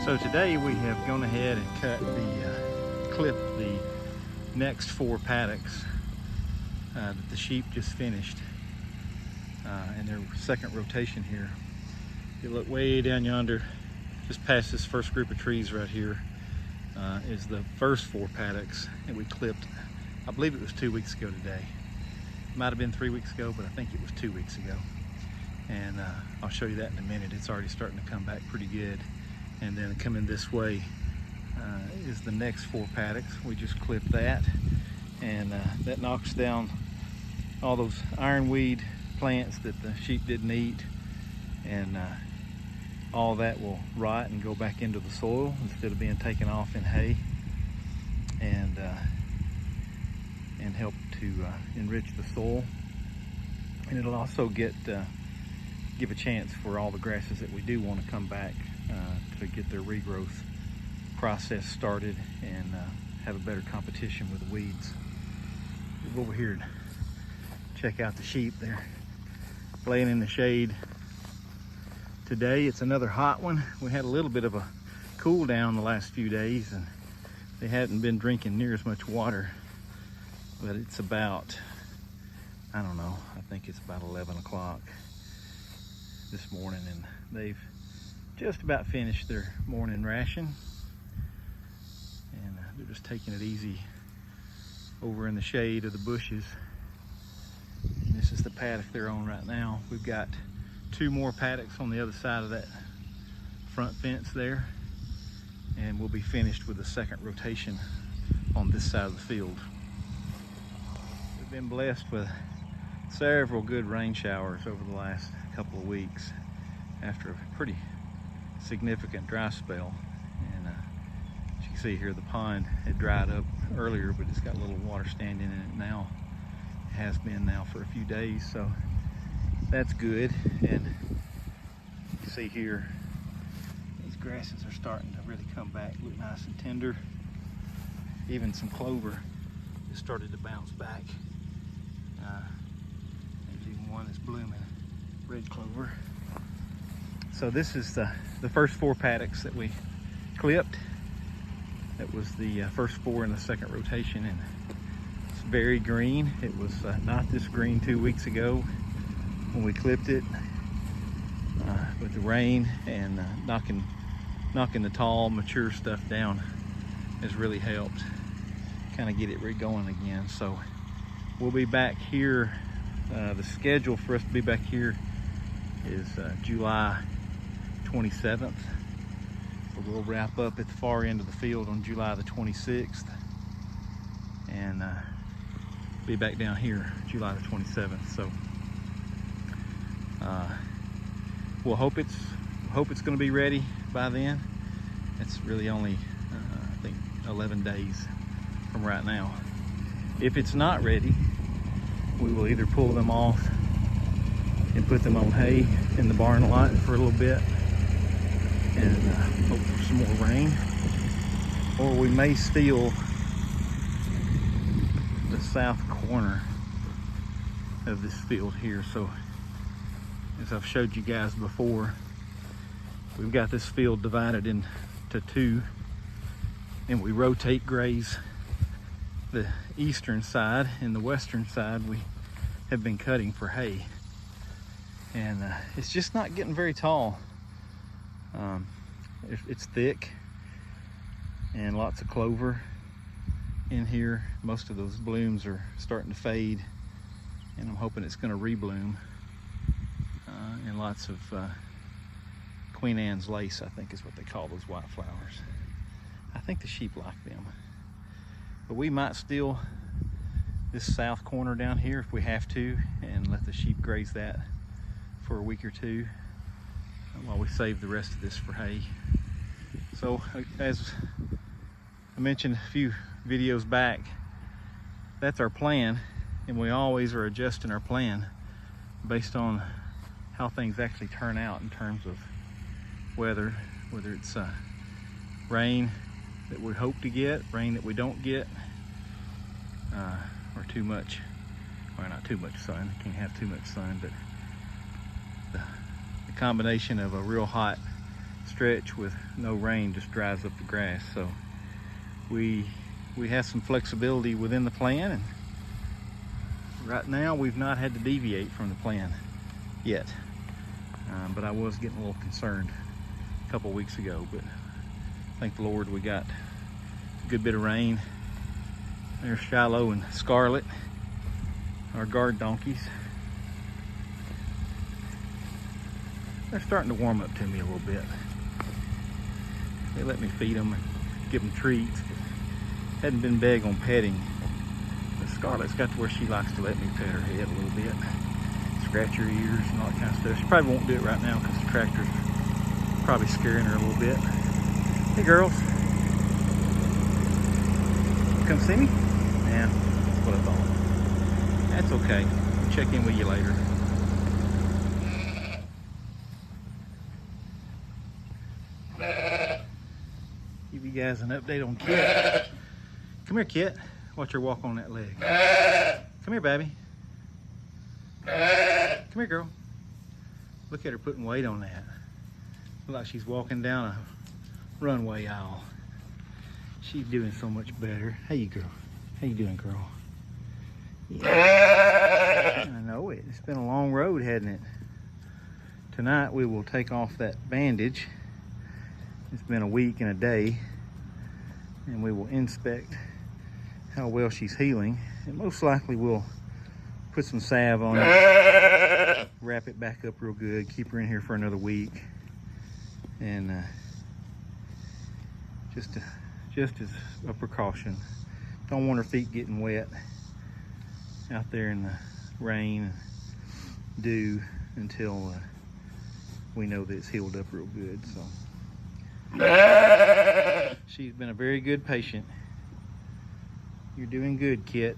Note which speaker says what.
Speaker 1: So today we have gone ahead and clipped the next 4 paddocks that the sheep just finished in their second rotation here. You look way down yonder, just past this first group of trees right here, is the first 4 paddocks that we clipped. I believe it was 2 weeks ago today. It might have been 3 weeks ago, but I think it was 2 weeks ago. And I'll show you that in a minute. It's already starting to come back pretty good. And then coming this way is the next 4 paddocks. We just clipped that, and that knocks down all those ironweed plants that the sheep didn't eat, and all that will rot and go back into the soil instead of being taken off in hay, and help to enrich the soil. And it'll also give a chance for all the grasses that we do want to come back to get their regrowth process started and have a better competition with the weeds. We'll go over here and check out the sheep. They're laying in the shade today. It's another hot one. We had a little bit of a cool down the last few days, and they hadn't been drinking near as much water, but it's about, I don't know, I think it's about 11 o'clock this morning, and they've just about finished their morning ration, and they're just taking it easy over in the shade of the bushes. And this is the paddock they're on right now. We've got 2 more paddocks on the other side of that front fence there, and we'll be finished with the second rotation on this side of the field. We've been blessed with several good rain showers over the last couple of weeks after a pretty significant dry spell. And as you can see here, the pond had dried up earlier, but it's got a little water standing in it now. It has been now for a few days, so that's good. And you see here, these grasses are starting to really come back, look nice and tender. Even some clover has started to bounce back. There's even one that's blooming, red clover. So this is the first 4 paddocks that we clipped. That was the first 4 in the second rotation, and it's very green. It was not this green 2 weeks ago when we clipped it. With the rain and knocking the tall, mature stuff down has really helped kind of get it re-going again. So we'll be back here. The schedule for us to be back here is July 27th. So we'll wrap up at the far end of the field on July the 26th, and be back down here July the 27th. So we'll hope it's going to be ready by then. It's really only I think 11 days from right now. If it's not ready, we will either pull them off and put them on hay in the barn lot for a little bit and hope for some more rain, or we may steal the south corner of this field here. So as I've showed you guys before, we've got this field divided into 2, and we rotate graze. The eastern side and the western side we have been cutting for hay, and it's just not getting very tall. It's thick and lots of clover in here. Most of those blooms are starting to fade, and I'm hoping it's going to rebloom. And lots of Queen Anne's lace, I think is what they call those white flowers. I think the sheep like them. But we might steal this south corner down here if we have to, and let the sheep graze that for a week or 2 while we save the rest of this for hay. So as I mentioned a few videos back, that's our plan, and we always are adjusting our plan based on how things actually turn out in terms of weather, whether it's rain that we hope to get, rain that we don't get, or too much, or not too much sun. Can't have too much sun, but the combination of a real hot stretch with no rain just dries up the grass. So we have some flexibility within the plan, and right now we've not had to deviate from the plan yet. But I was getting a little concerned a couple weeks ago, but thank the Lord we got a good bit of rain. There's Shiloh and Scarlet, our guard donkeys. They're starting to warm up to me a little bit. They let me feed them and give them treats, but hadn't been big on petting. But Scarlet's got to where she likes to let me pet her head a little bit, scratch her ears and all that kind of stuff. She probably won't do it right now because the tractor's probably scaring her a little bit. Hey girls, come see me? Yeah, that's what I thought. That's okay. I'll check in with you later. Give you guys an update on Kit. Come here, Kit. Watch her walk on that leg. Come here, baby. Come here, girl. Look at her putting weight on that. Look like she's walking down a runway aisle. She's doing so much better. Hey, you girl. How you doing, girl? Yeah. I know it. It's been a long road, hasn't it? Tonight we will take off that bandage. It's been a week and a day, and we will inspect how well she's healing, and most likely we'll put some salve on it, wrap it back up real good, keep her in here for another week, and just as a precaution. Don't want her feet getting wet out there in the rain and dew until we know that it's healed up real good. So she's been a very good patient. You're doing good, Kit.